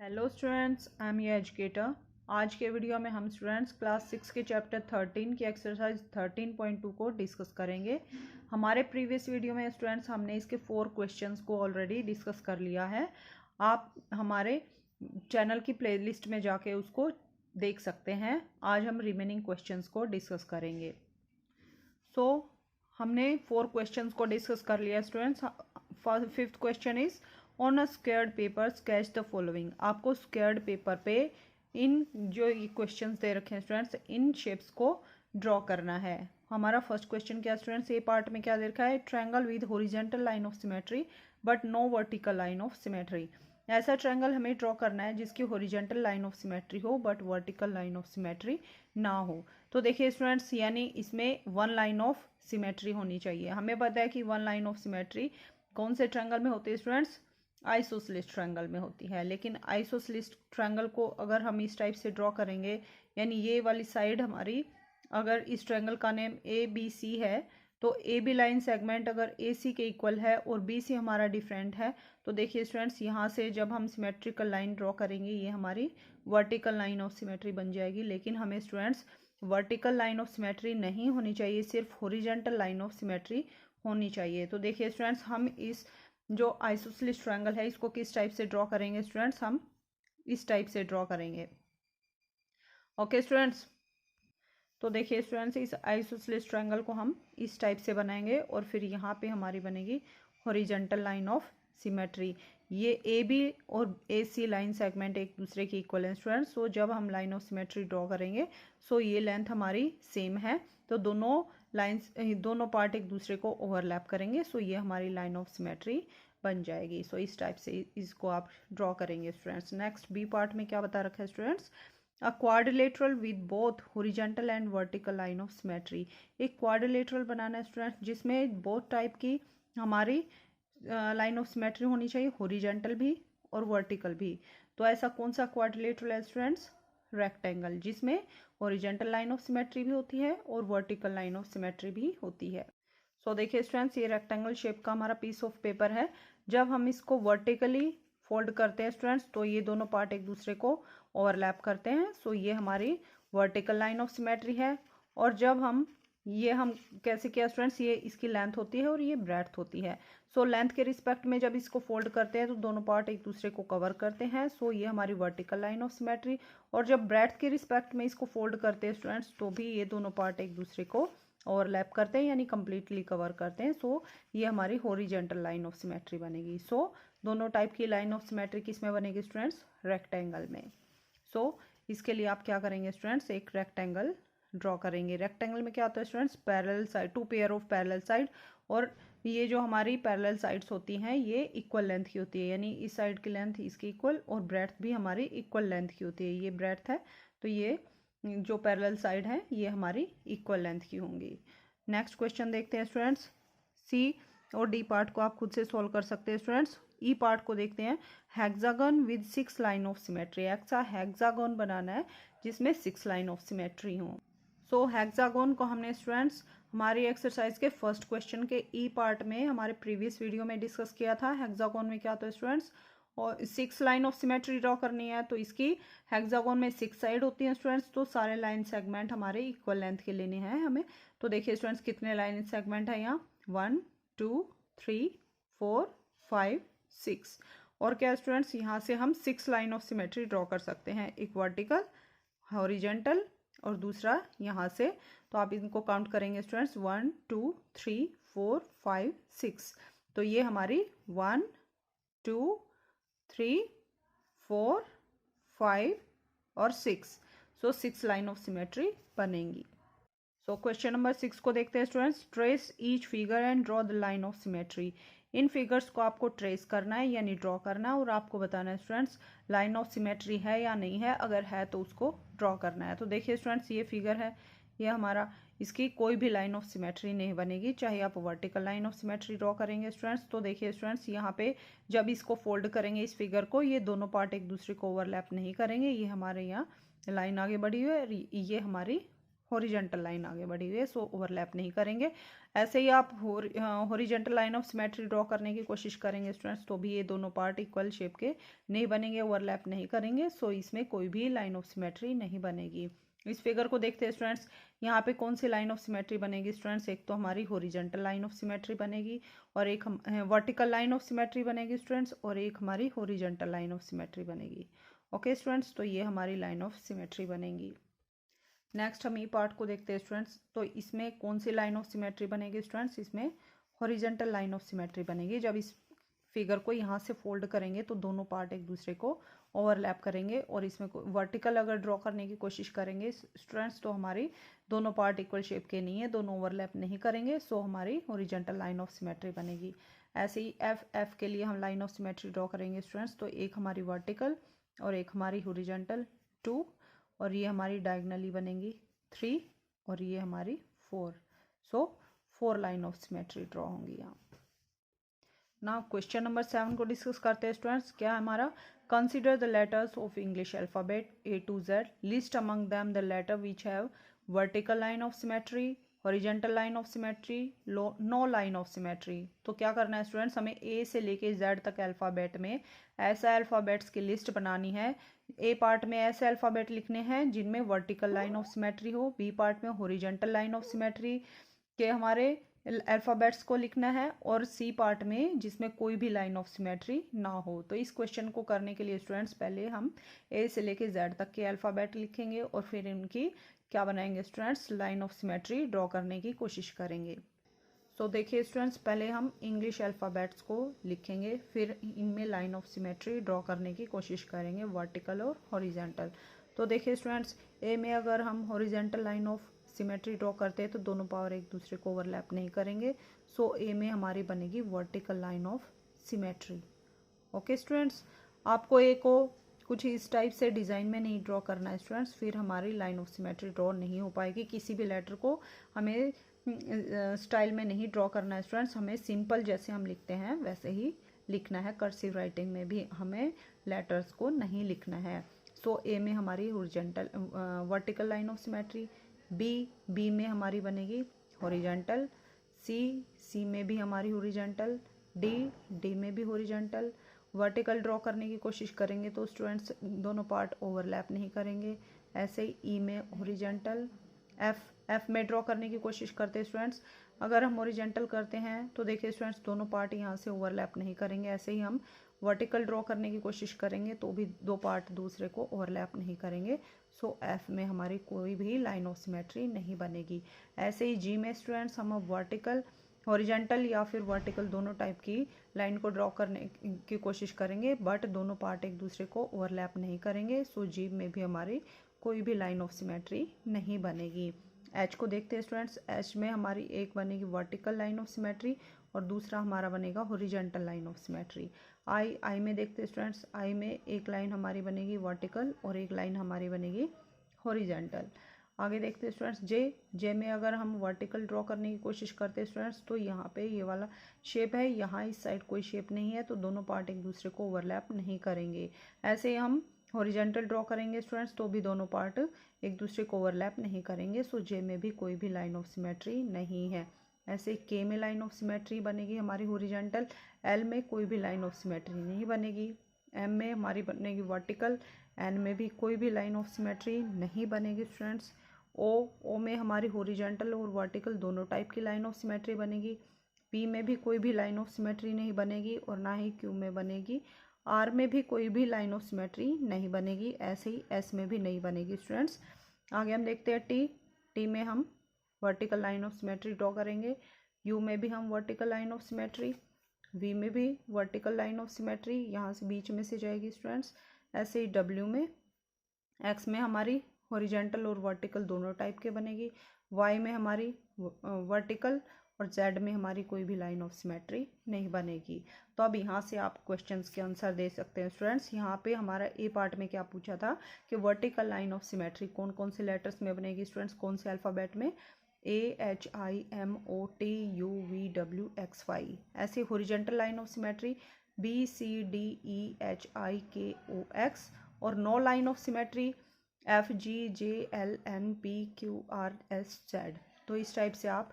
Hello students, I am your educator. आज के video में हम स्टूडेंट्स क्लास 6 के चैप्टर 13 की एक्सरसाइज 13.2 को डिस्कस करेंगे। हमारे प्रीवियस वीडियो में स्टूडेंट्स हमने इसके 4 क्वेश्चंस को ऑलरेडी डिस्कस कर लिया है। आप हमारे चैनल की प्लेलिस्ट में जाके उसको देख सकते हैं। आज हम रिमेनिंग क्वेश्चंस को डिस्कस करेंगे। हमने 4 क्वेश्चंस को डिस्कस कर लिया students. Fifth question is on a squared paper sketch the following. आपको स्क्वायर्ड पेपर पे इन जो ये क्वेश्चंस दे रखे हैं स्टूडेंट्स, इन शेप्स को ड्रॉ करना है। हमारा फर्स्ट क्वेश्चन क्या स्टूडेंट्स, ए पार्ट में क्या दे रखा है, triangle with horizontal line of symmetry but no vertical line of symmetry. ऐसा ट्रायंगल हमें ड्रॉ करना है जिसकी हॉरिजॉन्टल लाइन ऑफ सिमेट्री हो but vertical line of symmetry ना हो। तो देखिए स्टूडेंट्स, यानी इसमें वन लाइन ऑफ सिमेट्री होनी चाहिए। हमें पता है कि वन लाइन ऑफ सिमेट्री कौन से ट्रायंगल में होती है स्टूडेंट्स, आइसोसेलेस ट्रायंगल में होती है। लेकिन आइसोसेलेस ट्रायंगल को अगर हम इस टाइप से ड्रॉ करेंगे, यानी ये वाली साइड हमारी, अगर इस ट्रायंगल का नेम ए बी सी है तो ए बी लाइन सेगमेंट अगर ए सी के इक्वल है और बी सी हमारा डिफरेंट है, तो देखिए स्टूडेंट्स यहाँ से जब हम सिमेट्रिकल लाइन ड्रॉ करेंगे ये हमारी वर्टिकल लाइन ऑफ सिमेट्री बन जाएगी। लेकिन हमें students vertical line of symmetry नहीं होनी चाहिए, सिर्फ हॉरिजॉन्टल लाइन ऑफ सिमेट्री होनी चाहिए। तो देखिए स्टूडेंट्स, हम इस जो आइसोसेलेस ट्रायंगल है इसको किस टाइप से ड्रॉ करेंगे स्टूडेंट्स, हम इस टाइप से ड्रॉ करेंगे। ओके स्टूडेंट्स, तो देखिए स्टूडेंट्स, इस आइसोसेलेस ट्रायंगल को हम इस टाइप से बनाएंगे और फिर यहाँ पे हमारी बनेगी हॉरिजॉन्टल लाइन ऑफ सिमेट्री। ये ए बी और ए सी लाइन सेगमेंट एक दूसरे की इक्वल है स्टूडेंट्स। सो जब हम लाइन ऑफ सिमेट्री ड्रॉ करेंगे सो ये लेंथ हमारी सेम है, तो दोनों लाइंस, दोनों पार्ट एक दूसरे को ओवरलैप करेंगे। सो ये हमारी लाइन ऑफ सिमेट्री बन जाएगी। सो इस टाइप से इसको आप ड्रॉ करेंगे स्टूडेंट्स। नेक्स्ट बी पार्ट में क्या बता रखा है students, a quadrilateral with both horizontal and vertical line of symmetry. एक क्वाड्रिलेटरल बनाना है स्टूडेंट्स जिसमें बोथ टाइप की हमारी लाइन ऑफ सिमेट्री होनी चाहिए, हॉरिजॉन्टल भी और वर्टिकल भी। तो ऐसा कौन सा क्वाड्रिलेटरल है स्टूडेंट्स, रेक्टेंगल, जिसमें हॉरिजॉन्टल लाइन ऑफ सिमेट्री भी होती है और वर्टिकल लाइन ऑफ सिमेट्री भी होती है। सो देखिए स्टूडेंट्स, ये रेक्टेंगल शेप का हमारा पीस ऑफ पेपर है। जब हम इसको वर्टिकली फोल्ड करते हैं स्टूडेंट्स तो ये दोनों पार्ट एक दूसरे को ओवरलैप करते हैं। सो ये हमारी वर्टिकल लाइन ऑफ सिमेट्री है। और जब हम कैसे किया स्टूडेंट्स, ये इसकी लेंथ होती है और ये ब्रेड्थ होती है। सो लेंथ के रिस्पेक्ट में जब इसको फोल्ड करते हैं तो दोनों पार्ट एक दूसरे को कवर करते हैं। सो ये हमारी वर्टिकल लाइन ऑफ सिमेट्री। और जब ब्रेड्थ के रिस्पेक्ट में इसको फोल्ड करते हैं स्टूडेंट्स तो भी ये दोनों पार्ट एक दूसरे को ओवरलैप करते हैं, यानी कंप्लीटली कवर करते हैं। सो ये हमारी हॉरिजॉन्टल लाइन ऑफ सिमेट्री बनेगी। सो दोनों टाइप की लाइन ऑफ सिमेट्री किस में बनेगी स्टूडेंट्स, रेक्टेंगल में। सो इसके लिए आप क्या करेंगे स्टूडेंट्स, एक रेक्टेंगल ड्रॉ करेंगे। रेक्टेंगल में क्या होता है students, parallel side, two pair of parallel side. और ये जो हमारी पैरेलल साइड्स होती हैं ये इक्वल लेंथ की होती है, यानी इस साइड की लेंथ इसकी इक्वल और ब्रेड्थ भी हमारी इक्वल लेंथ की होती है। ये ब्रेड्थ है तो ये जो पैरेलल साइड है ये हमारी इक्वल लेंथ की होंगी। नेक्स्ट क्वेश्चन देखते हैं स्टूडेंट्स। सी और डी पार्ट को आप खुद से सॉल्व कर सकते हैं स्टूडेंट्स। ई पार्ट को देखते हैं, hexagon with 6 line of symmetry. ऐसा हेक्सागन बनाना है जिसमें 6 लाइन ऑफ सिमेट्री हो। सो हेक्सागन को हमने स्टूडेंट्स हमारी एक्सरसाइज के फर्स्ट क्वेश्चन के ई पार्ट में हमारे प्रीवियस वीडियो में डिस्कस किया था। हेक्सागन में क्या होता है स्टूडेंट्स, और 6 लाइन ऑफ सिमेट्री ड्रॉ करनी है तो इसकी हेक्सागन में 6 साइड होती हैं स्टूडेंट्स। तो सारे लाइन सेगमेंट हमारे इक्वल लेंथ के लेने हैं हमें। तो देखिए स्टूडेंट्स, कितने लाइन सेगमेंट है यहाँ, 1 2 3 4 5 6। और क्या स्टूडेंट्स, यहाँ से हम 6 लाइन ऑफ सिमेट्री ड्रॉ कर सकते हैं, एक वर्टिकल, हॉरिजॉन्टल और दूसरा यहाँ से। तो आप इनको काउंट करेंगे स्टूडेंट्स, 1 2 3 4 5 6। तो ये हमारी 1 2 3 4 5 और 6। सो 6 लाइन ऑफ सिमेट्री बनेंगी। सो क्वेश्चन नंबर 6 को देखते हैं students. Trace each figure and draw the line of symmetry. In figures को आपको ट्रेस करना है यानी ड्रॉ करना है और आपको बताना है स्टूडेंट्स लाइन ऑफ सिमेट्री है या नहीं है, अगर है तो उसको ड्रॉ करना है। तो देखिए स्टूडेंट्स, ये फिगर है, ये हमारा, इसकी कोई भी लाइन ऑफ सिमेट्री नहीं बनेगी चाहे आप vertical line of symmetry draw करेंगे स्टूडेंट्स। तो देखिए स्टूडेंट्स, यहाँ पे जब इसको फोल्ड करेंगे इस फिगर को, ये दोनों पार्ट एक दूसरे को ओवरलैप नहीं करेंगे। ये हमारे यहाँ लाइन आगे बढ़ी हुई है, ये हमारी हॉरिजेंटल लाइन आगे बढ़ी हुई है, सो ओवरलैप नहीं करेंगे। ऐसे ही आप horizontal line of symmetry draw करने की कोशिश करेंगे स्टूडेंट्स, तो भी ये दोनों पार्ट इक्वल शेप के नहीं बनेंगे, ओवरलैप नहीं करेंगे, सो इसमें कोई भी लाइन ऑफ सिमेट्री नहीं बनेगी। इस फिगर को देखते हैं स्टूडेंट्स, यहाँ पे कौन सी लाइन ऑफ सिमेट्री बनेगी स्टूडेंट्स, एक तो हमारी हॉरिजेंटल लाइन ऑफ सिमेट्री बनेगी और एक वर्टिकल लाइन ऑफ सिमेट्री बनेगी स्टूडेंट्स, और एक हमारी हॉरिजेंटल लाइन ऑफ सिमेट्री बनेगी। ओके स्टूडेंट्स, तो ये हमारी लाइन ऑफ सिमेट्री बनेगी। नेक्स्ट हम ई पार्ट को देखते हैं स्टूडेंट्स, तो इसमें कौन सी लाइन ऑफ सिमेट्री बनेगी स्टूडेंट्स, इसमें हॉरिजेंटल लाइन ऑफ सिमेट्री बनेगी। जब इस फिगर को यहाँ से फोल्ड करेंगे तो दोनों पार्ट एक दूसरे को ओवरलैप करेंगे, और इसमें वर्टिकल अगर ड्रॉ करने की कोशिश करेंगे स्टूडेंट्स तो हमारी दोनों पार्ट इक्वल शेप के नहीं है, दोनों ओवरलैप नहीं करेंगे, सो हमारी हॉरिजेंटल लाइन ऑफ सिमेट्री बनेगी। ऐसे ही एफ के लिए हम लाइन ऑफ सिमेट्री ड्रॉ करेंगे स्टूडेंट्स, तो एक हमारी वर्टिकल और एक हमारी हॉरिजेंटल 2, और ये हमारी डायगनली बनेंगी 3, और ये हमारी 4, सो 4 लाइन ऑफ सिमेट्री ड्रॉ होंगी यहाँ। नाउ क्वेश्चन नंबर 7 को डिस्कस करते हैं स्टूडेंट्स। क्या हमारा, consider the letters of English alphabet A to Z, list among them the letter which have vertical line of symmetry, horizontal line of symmetry, no line of symmetry. तो क्या करना है students, हमें ए से लेके जेड तक अल्फ़ाबेट में ऐसा अल्फ़ाबेट्स की लिस्ट बनानी है। ए पार्ट में ऐसे अल्फ़ाबेट लिखने हैं जिनमें वर्टिकल लाइन ऑफ सिमेट्री हो, बी पार्ट में हॉरिजेंटल लाइन ऑफ सिमेट्री के हमारे अल्फ़ाबेट्स को लिखना है, और सी पार्ट में जिसमें कोई भी लाइन ऑफ सिमेट्री ना हो। तो इस क्वेश्चन को करने के लिए स्टूडेंट्स पहले हम ए से लेके जेड तक के अल्फ़ाबेट लिखेंगे और फिर इनकी क्या बनाएंगे students, line of symmetry draw करने की कोशिश करेंगे। सो देखिए स्टूडेंट्स, पहले हम इंग्लिश अल्फ़ाबेट्स को लिखेंगे, फिर इनमें लाइन ऑफ सिमेट्री ड्रॉ करने की कोशिश करेंगे, वर्टिकल और हॉरिजेंटल। तो देखिए स्टूडेंट्स, ए में अगर हम horizontal line of symmetry draw करते हैं तो दोनों पावर एक दूसरे को ओवरलैप नहीं करेंगे, सो ए में हमारी बनेगी vertical line of symmetry. Okay students, आपको ए को कुछ इस टाइप से डिज़ाइन में नहीं ड्रॉ करना है स्टूडेंट्स, फिर हमारी लाइन ऑफ सिमेट्री ड्रॉ नहीं हो पाएगी। किसी भी लेटर को हमें स्टाइल में नहीं ड्रॉ करना है स्टूडेंट्स, हमें सिंपल जैसे हम लिखते हैं वैसे ही लिखना है। कर्सिव राइटिंग में भी हमें लेटर्स को नहीं लिखना है। सो ए में हमारी horizontal vertical line of symmetry, B में हमारी बनेगी हॉरिजेंटल, सी में भी हमारी हॉरिजेंटल, डी में भी हॉरिजेंटल। वर्टिकल ड्रॉ करने की कोशिश करेंगे तो स्टूडेंट्स दोनों पार्ट ओवरलैप नहीं करेंगे। ऐसे ही ई में हॉरिजेंटल, एफ में ड्रॉ करने की कोशिश करते हैं स्टूडेंट्स, अगर हम हॉरिजेंटल करते हैं तो देखिए स्टूडेंट्स दोनों पार्ट यहाँ से ओवरलैप नहीं करेंगे। ऐसे ही हम वर्टिकल ड्रॉ करने की कोशिश करेंगे तो भी दो पार्ट दूसरे को ओवरलैप नहीं करेंगे, सो एफ में हमारी कोई भी लाइन ऑफ सिमेट्री नहीं बनेगी। ऐसे ही जी में स्टूडेंट्स हम वर्टिकल, हॉरिजेंटल या फिर वर्टिकल दोनों टाइप की लाइन को ड्रॉ करने की कोशिश करेंगे, बट दोनों पार्ट एक दूसरे को ओवरलैप नहीं करेंगे, सो जी में भी हमारी कोई भी लाइन ऑफ सिमेट्री नहीं बनेगी। एच को देखते हैं स्टूडेंट्स, एच में हमारी एक बनेगी वर्टिकल लाइन ऑफ सिमेट्री और दूसरा हमारा बनेगा हॉरिजेंटल लाइन ऑफ सिमेट्री। आई में देखते हैं स्टूडेंट्स, आई में एक लाइन हमारी बनेगी वर्टिकल और एक लाइन हमारी बनेगी हॉरिजेंटल। आगे देखते हैं स्टूडेंट्स, जे में अगर हम वर्टिकल ड्रॉ करने की कोशिश करते हैं स्टूडेंट्स तो यहाँ पे ये वाला शेप है, यहाँ इस साइड कोई शेप नहीं है, तो दोनों पार्ट एक दूसरे को ओवरलैप नहीं करेंगे। ऐसे ही हम हॉरिजेंटल ड्रॉ करेंगे स्टूडेंट्स तो भी दोनों पार्ट एक दूसरे को ओवरलैप नहीं करेंगे, सो जे में भी कोई भी लाइन ऑफ सिमेट्री नहीं है। ऐसे के में लाइन ऑफ सिमेट्री बनेगी हमारी हॉरिजेंटल, एल में कोई भी लाइन ऑफ सिमेट्री नहीं बनेगी, एम में हमारी बनेगी वर्टिकल, एन में भी कोई भी लाइन ऑफ सिमेट्री नहीं बनेगी स्टूडेंट्स। ओ में हमारी हॉरिजेंटल और वर्टिकल दोनों टाइप की लाइन ऑफ सिमेट्री बनेगी, पी में भी कोई भी लाइन ऑफ सिमेट्री नहीं बनेगी और ना ही क्यू में बनेगी, आर में भी कोई भी लाइन ऑफ सिमेट्री नहीं बनेगी, ऐसे ही एस में भी नहीं बनेगी स्टूडेंट्स। आगे हम देखते हैं टी में हम vertical line of symmetry draw करेंगे, यू में भी हम vertical line of symmetry, V में भी वर्टिकल लाइन ऑफ सिमेट्री, यहाँ से बीच में से जाएगी स्टूडेंट्स। ऐसे ही डब्ल्यू में, एक्स में हमारी हॉरिजेंटल और वर्टिकल दोनों टाइप के बनेगी, वाई में हमारी वर्टिकल और जेड में हमारी कोई भी लाइन ऑफ सिमेट्री नहीं बनेगी। तो अब यहाँ से आप क्वेश्चंस के आंसर दे सकते हैं स्टूडेंट्स। यहाँ पे हमारा ए पार्ट में क्या पूछा था कि वर्टिकल लाइन ऑफ सिमेट्री कौन कौन से लेटर्स में बनेगी स्टूडेंट्स, कौन से अल्फ़ाबेट में, AHIMOTUVWXY। ऐसे horizontal line of symmetry BCDEHIKOX, और no line of symmetry FGJLNPQRSZ। तो इस टाइप से आप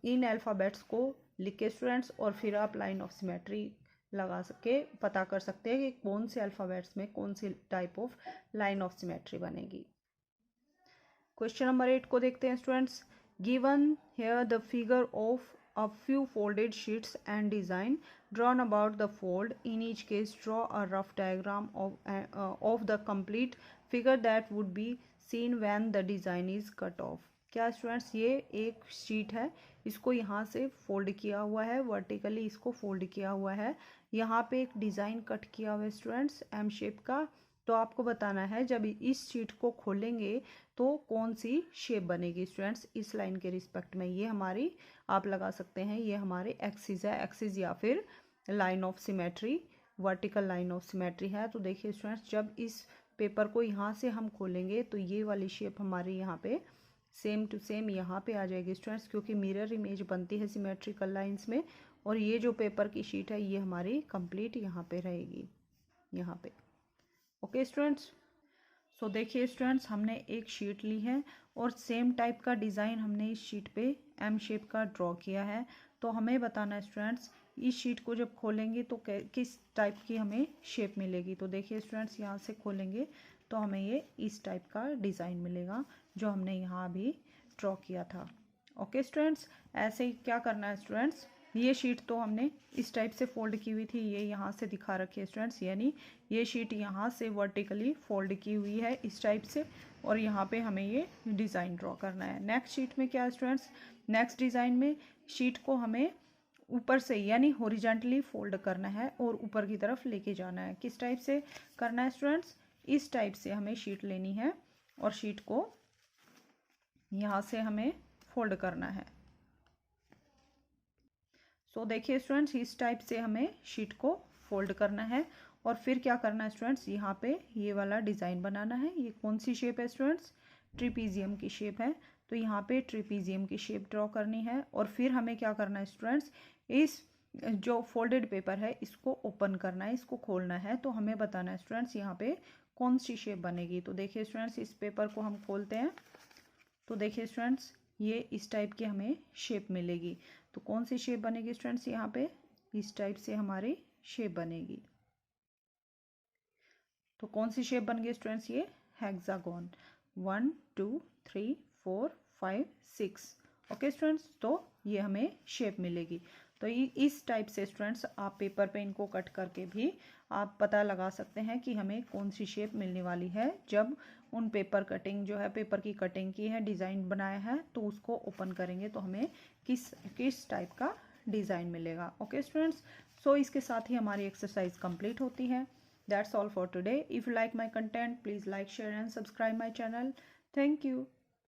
इन अल्फ़ाबेट्स को लिख के स्टूडेंट्स और फिर आप लाइन ऑफ सिमेट्री लगा सके पता कर सकते हैं कि कौन से अल्फ़ाबेट्स में कौन सी type of line of symmetry बनेगी। क्वेश्चन नंबर 8 को देखते हैं students. Given here the figure of a few folded sheets and design drawn about the fold. In each case, draw a rough diagram of the complete figure that would be seen when the design is cut off. क्या students, ये एक sheet है, इसको यहाँ से fold किया हुआ है, वर्टिकली इसको फोल्ड किया हुआ है, यहाँ पे एक डिज़ाइन कट किया हुआ है स्टूडेंट्स एम शेप का। तो आपको बताना है जब इस शीट को खोलेंगे तो कौन सी शेप बनेगी स्टूडेंट्स इस लाइन के रिस्पेक्ट में। ये हमारी आप लगा सकते हैं, ये हमारे एक्सिस है, एक्सिस या फिर line of symmetry, vertical line of symmetry है। तो देखिए स्टूडेंट्स, जब इस पेपर को यहाँ से हम खोलेंगे तो ये वाली शेप हमारी यहाँ पे सेम टू सेम यहाँ पे आ जाएगी स्टूडेंट्स, क्योंकि मिरर इमेज बनती है सिमेट्रिकल लाइंस में। और ये जो पेपर की शीट है ये हमारी कंप्लीट यहाँ पे रहेगी, यहाँ पे। ओके स्टूडेंट्स, सो देखिए स्टूडेंट्स, हमने एक शीट ली है और सेम टाइप का डिज़ाइन हमने इस शीट पे एम शेप का ड्रॉ किया है। तो हमें बताना है स्टूडेंट्स, इस शीट को जब खोलेंगे तो किस टाइप की हमें शेप मिलेगी। तो देखिए स्टूडेंट्स, यहाँ से खोलेंगे तो हमें ये इस टाइप का डिज़ाइन मिलेगा जो हमने यहाँ अभी ड्रॉ किया था। ओके स्टूडेंट्स, ऐसे ही क्या करना है स्टूडेंट्स, ये शीट तो हमने इस टाइप से फोल्ड की हुई थी, ये यहाँ से दिखा रखी है स्टूडेंट्स, यानी ये शीट यहाँ से वर्टिकली फोल्ड की हुई है इस टाइप से, और यहाँ पे हमें ये डिज़ाइन ड्रॉ करना है। नेक्स्ट शीट में क्या है स्टूडेंट्स, नेक्स्ट डिज़ाइन में शीट को हमें ऊपर से यानी हॉरिजॉन्टली फोल्ड करना है और ऊपर की तरफ लेके जाना है। किस टाइप से करना है स्टूडेंट्स, इस टाइप से हमें शीट लेनी है और शीट को यहाँ से हमें फोल्ड करना है। सो देखिए स्टूडेंट्स, इस टाइप से हमें शीट को फोल्ड करना है और फिर क्या करना है स्टूडेंट्स, यहाँ पे ये वाला डिज़ाइन बनाना है। ये कौन सी शेप है स्टूडेंट्स, ट्रिपीजियम की शेप है। तो यहाँ पे ट्रिपीजियम की शेप ड्रॉ करनी है और फिर हमें क्या करना है स्टूडेंट्स, इस जो फोल्डेड पेपर है इसको ओपन करना है, इसको खोलना है। तो हमें बताना है स्टूडेंट्स यहाँ पे कौन सी शेप बनेगी। तो देखिए स्टूडेंट्स, इस पेपर को हम खोलते हैं तो देखिए स्टूडेंट्स, ये इस टाइप की हमें शेप मिलेगी। तो कौन सी शेप बनेगी स्टूडेंट्स, यहाँ पे इस टाइप से हमारी शेप बनेगी। तो कौन सी शेप बन गई स्टूडेंट्स, ये हेक्सागोन, 1 2 3 4 5 6। ओके स्टूडेंट्स, तो ये हमें शेप मिलेगी। तो इस टाइप से स्टूडेंट्स आप पेपर पे इनको कट करके भी आप पता लगा सकते हैं कि हमें कौन सी शेप मिलने वाली है। जब उन पेपर कटिंग जो है, पेपर की कटिंग की है, डिज़ाइन बनाया है, तो उसको ओपन करेंगे तो हमें किस टाइप का डिज़ाइन मिलेगा। ओके स्टूडेंट्स, सो इसके साथ ही हमारी एक्सरसाइज कंप्लीट होती है। That's all for today. If you like my content, please like, share and subscribe my channel. Thank you.